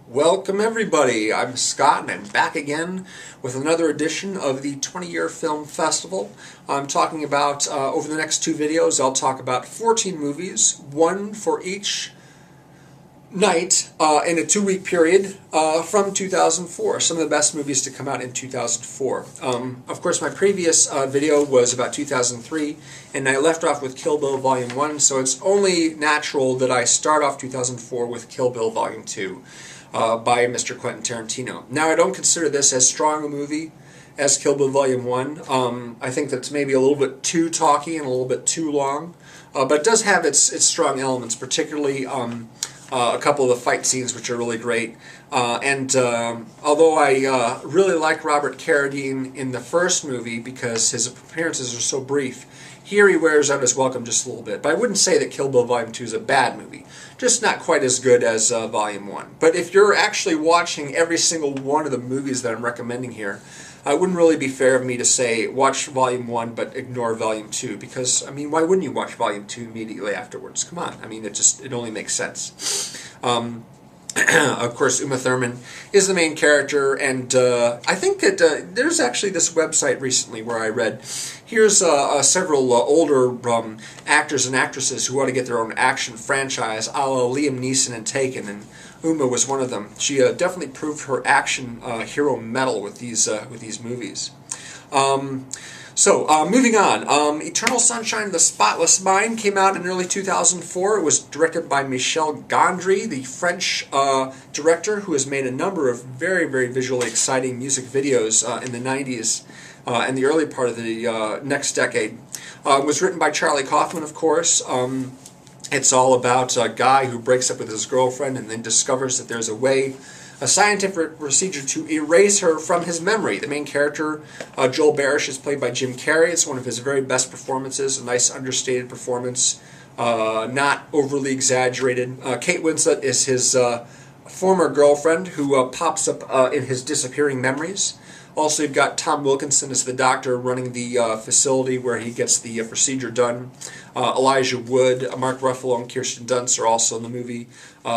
Welcome everybody, I'm Scott and I'm back again with another edition of the 20-Year Film Festival. I'm talking about, over the next two videos, I'll talk about 14 movies, one for each night in a two-week period from 2004. Some of the best movies to come out in 2004. Of course, my previous video was about 2003, and I left off with Kill Bill Volume 1, so it's only natural that I start off 2004 with Kill Bill Volume 2. By Mr. Quentin Tarantino. Now, I don't consider this as strong a movie as Kill Bill Volume 1. I think that's maybe a little bit too talky and a little bit too long, but it does have its strong elements, particularly a couple of the fight scenes which are really great. Although I really like Robert Carradine in the first movie because his appearances are so brief, here he wears out his welcome just a little bit. But I wouldn't say that Kill Bill Volume 2 is a bad movie. Just not quite as good as Volume 1. But if you're actually watching every single one of the movies that I'm recommending here, it wouldn't really be fair of me to say watch Volume 1 but ignore Volume 2. Because, I mean, why wouldn't you watch Volume 2 immediately afterwards? Come on. I mean, it only makes sense. Of course, Uma Thurman is the main character, and I think that there's actually this website recently where I read, here's several older actors and actresses who want to get their own action franchise, a la Liam Neeson and Taken, and Uma was one of them. She definitely proved her action hero mettle with these movies. Moving on. Eternal Sunshine of the Spotless Mind came out in early 2004. It was directed by Michel Gondry, the French director who has made a number of very, very visually exciting music videos in the 90s and the early part of the next decade. It was written by Charlie Kaufman, of course. It's all about a guy who breaks up with his girlfriend and then discovers that there's a scientific procedure to erase her from his memory. The main character, Joel Barish, is played by Jim Carrey. It's one of his very best performances, a nice understated performance, not overly exaggerated. Kate Winslet is his former girlfriend who pops up in his disappearing memories. Also, you've got Tom Wilkinson as the doctor running the facility where he gets the procedure done. Elijah Wood, Mark Ruffalo, and Kirsten Dunst are also in the movie.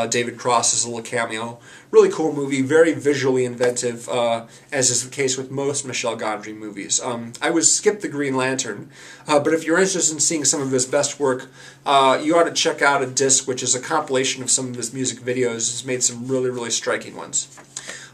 David Cross is a little cameo. Really cool movie, very visually inventive, as is the case with most Michel Gondry movies. I would skip The Green Lantern, but if you're interested in seeing some of his best work, you ought to check out a disc which is a compilation of some of his music videos. He's made some really, really striking ones.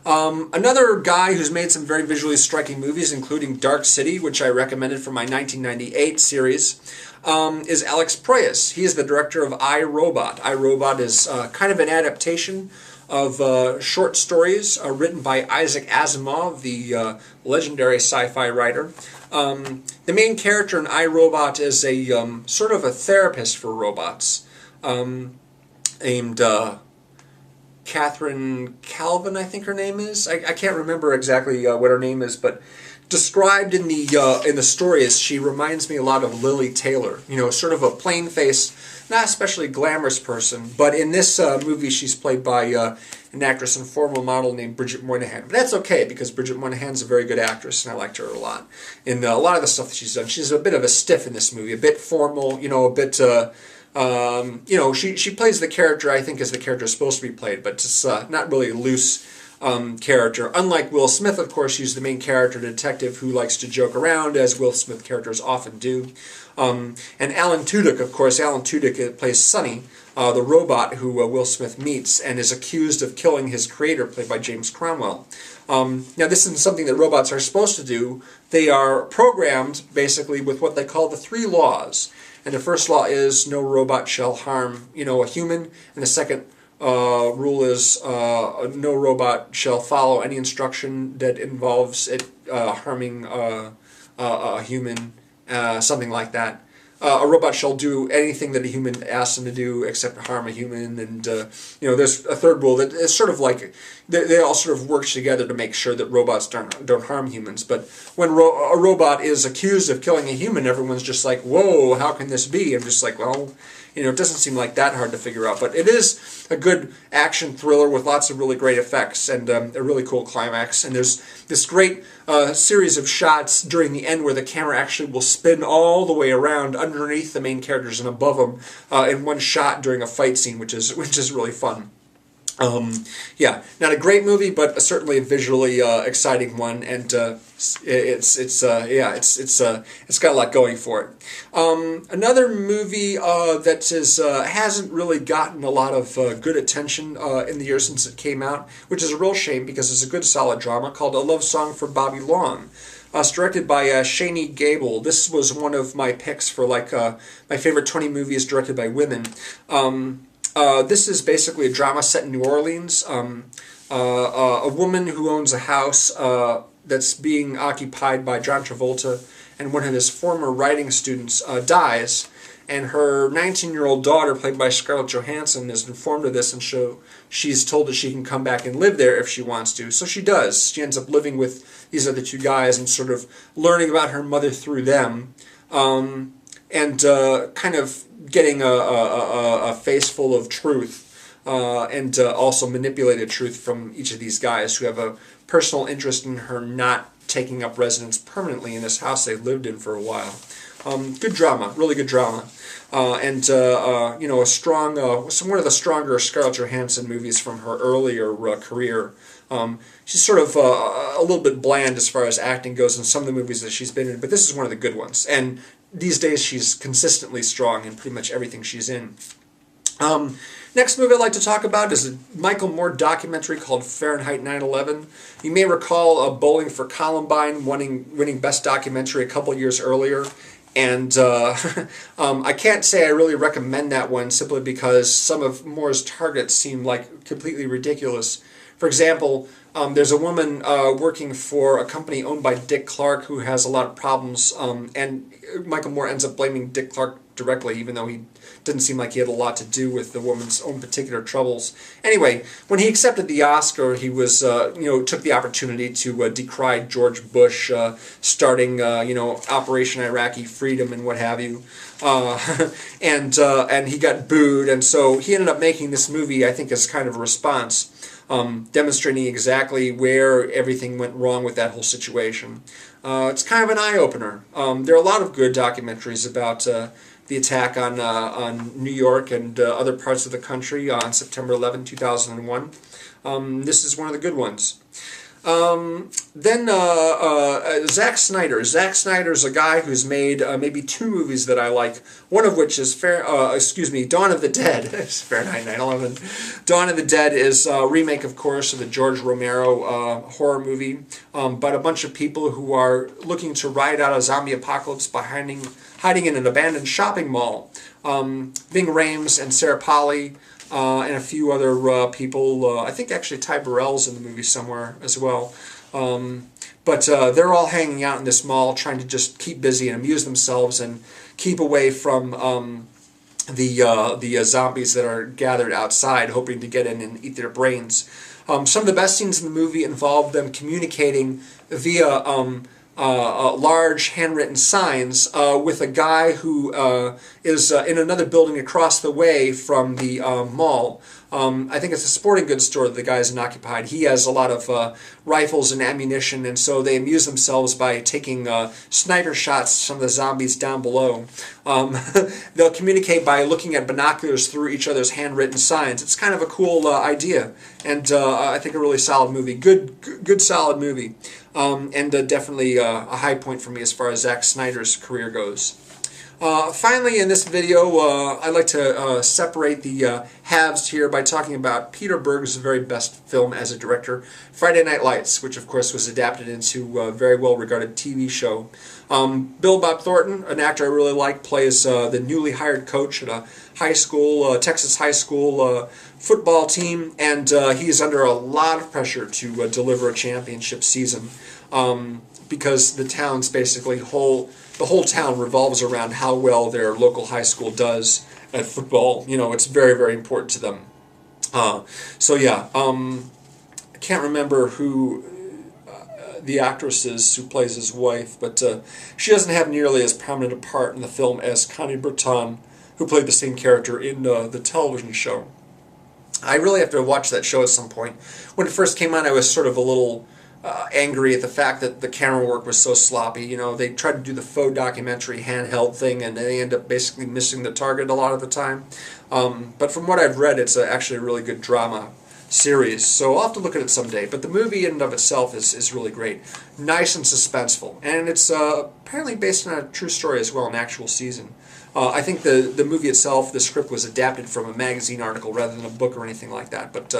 Another guy who's made some very visually striking movies, including Dark City, which I recommended for my 1998 series, is Alex Proyas. He is the director of I, Robot. I, Robot is kind of an adaptation of short stories written by Isaac Asimov, the legendary sci-fi writer. The main character in I, Robot is a sort of a therapist for robots named Catherine Calvin, I think her name is. I can't remember exactly what her name is, but described in the story as she reminds me a lot of Lily Taylor. You know, sort of a plain face, not especially glamorous person, but in this movie she's played by an actress and former model named Bridget Moynihan. But that's okay, because Bridget Moynihan's a very good actress, and I liked her a lot. In a lot of the stuff that she's done, she's a bit of a stiff in this movie, a bit formal, you know, a bit... she plays the character I think as the character is supposed to be played, but it's not really a loose character. Unlike Will Smith, of course, who's the main character detective who likes to joke around, as Will Smith characters often do. And Alan Tudyk, of course, Alan Tudyk plays Sonny, the robot who Will Smith meets and is accused of killing his creator, played by James Cromwell. Now, this isn't something that robots are supposed to do. They are programmed, basically, with what they call the 3 laws. And the first law is no robot shall harm, a human. And the second rule is no robot shall follow any instruction that involves it harming a human, something like that. A robot shall do anything that a human asks him to do except harm a human, and there's a third rule that is sort of like they all sort of work together to make sure that robots don't harm humans. But when a robot is accused of killing a human, everyone's just like, whoa, how can this be? I'm just like, well, it doesn't seem like that hard to figure out. But it is a good action thriller with lots of really great effects and a really cool climax. And there's this great series of shots during the end where the camera actually will spin all the way around underneath the main characters and above them in one shot during a fight scene, which is really fun. Yeah, not a great movie, but certainly a visually exciting one, and it's got a lot going for it. Another movie that hasn't really gotten a lot of good attention in the years since it came out, which is a real shame because it's a good solid drama called A Love Song for Bobby Long. It's directed by Shani Gable. This was one of my picks for my favorite 20 movies directed by women. This is basically a drama set in New Orleans. A woman who owns a house that's being occupied by John Travolta, and one of his former writing students dies, and her 19-year-old daughter, played by Scarlett Johansson, is informed of this, and she's told that she can come back and live there if she wants to. So she does. She ends up living with these other two guys and sort of learning about her mother through them, and kind of getting a face full of truth, and also manipulated truth from each of these guys who have a personal interest in her not taking up residence permanently in this house they've lived in for a while. Good drama, really good drama, and a strong, one of the stronger Scarlett Johansson movies from her earlier career. She's sort of a little bit bland as far as acting goes in some of the movies that she's been in, but this is one of the good ones. And these days she's consistently strong in pretty much everything she's in. Next movie I'd like to talk about is a Michael Moore documentary called Fahrenheit 9/11. You may recall Bowling for Columbine winning Best Documentary a couple years earlier. And I can't say I really recommend that one simply because some of Moore's targets seem like completely ridiculous. For example, there's a woman working for a company owned by Dick Clark who has a lot of problems, and Michael Moore ends up blaming Dick Clark directly, even though he didn't seem like he had a lot to do with the woman's own particular troubles. Anyway, when he accepted the Oscar, he was, took the opportunity to decry George Bush starting, Operation Iraqi Freedom and what have you, and he got booed, and so he ended up making this movie, I think, as kind of a response. Demonstrating exactly where everything went wrong with that whole situation. It's kind of an eye-opener. There are a lot of good documentaries about the attack on New York and other parts of the country on September 11, 2001. This is one of the good ones. Then Zack Snyder. Zack Snyder's a guy who's made maybe two movies that I like. One of which is Dawn of the Dead. Fahrenheit 9/11. Dawn of the Dead is a remake, of course, of the George Romero horror movie. But a bunch of people who are looking to ride out a zombie apocalypse by hiding in an abandoned shopping mall. Ving Rhames and Sarah Polley. And a few other people. I think actually Ty Burrell's in the movie somewhere as well. But they're all hanging out in this mall trying to just keep busy and amuse themselves and keep away from the zombies that are gathered outside hoping to get in and eat their brains. Some of the best scenes in the movie involve them communicating via large handwritten signs with a guy who is in another building across the way from the mall. I think it's a sporting goods store that the guy's occupied. He has a lot of rifles and ammunition, and so they amuse themselves by taking sniper shots at some of the zombies down below. They'll communicate by looking at binoculars through each other's handwritten signs. It's kind of a cool idea, and I think a really solid movie. Good solid movie. And definitely a high point for me as far as Zack Snyder's career goes. Finally, in this video, I'd like to separate the halves here by talking about Peter Berg's very best film as a director, Friday Night Lights, which of course was adapted into a very well-regarded TV show. Bill Bob Thornton, an actor I really like, plays the newly hired coach at a high school, Texas high school football team, and he is under a lot of pressure to deliver a championship season because the town's basically the whole town revolves around how well their local high school does at football. It's very, very important to them. I can't remember who the actress is who plays his wife, but she doesn't have nearly as prominent a part in the film as Connie Britton, who played the same character in the television show. I really have to watch that show at some point. When it first came on, I was sort of a little angry at the fact that the camera work was so sloppy. They tried to do the faux documentary handheld thing, and they end up basically missing the target a lot of the time. But from what I've read, it's actually a really good drama. series, so I'll have to look at it someday. But the movie in and of itself is really great. Nice and suspenseful. And it's apparently based on a true story as well, an actual season. I think the movie itself, the script was adapted from a magazine article rather than a book or anything like that. But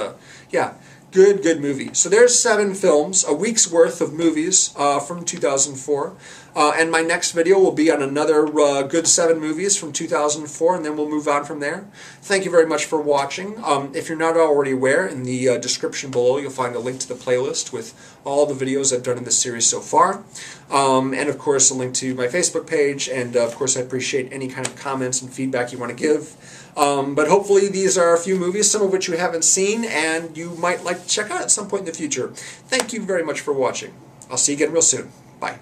yeah, good movie. So there's 7 films, a week's worth of movies from 2004. And my next video will be on another good 7 movies from 2004, and then we'll move on from there. Thank you very much for watching. If you're not already aware, in the description below you'll find a link to the playlist with all the videos I've done in this series so far. And of course a link to my Facebook page, and of course I appreciate any kind of comments and feedback you want to give. But hopefully these are a few movies, some of which you haven't seen, and you might like to check out at some point in the future. Thank you very much for watching. I'll see you again real soon. Bye.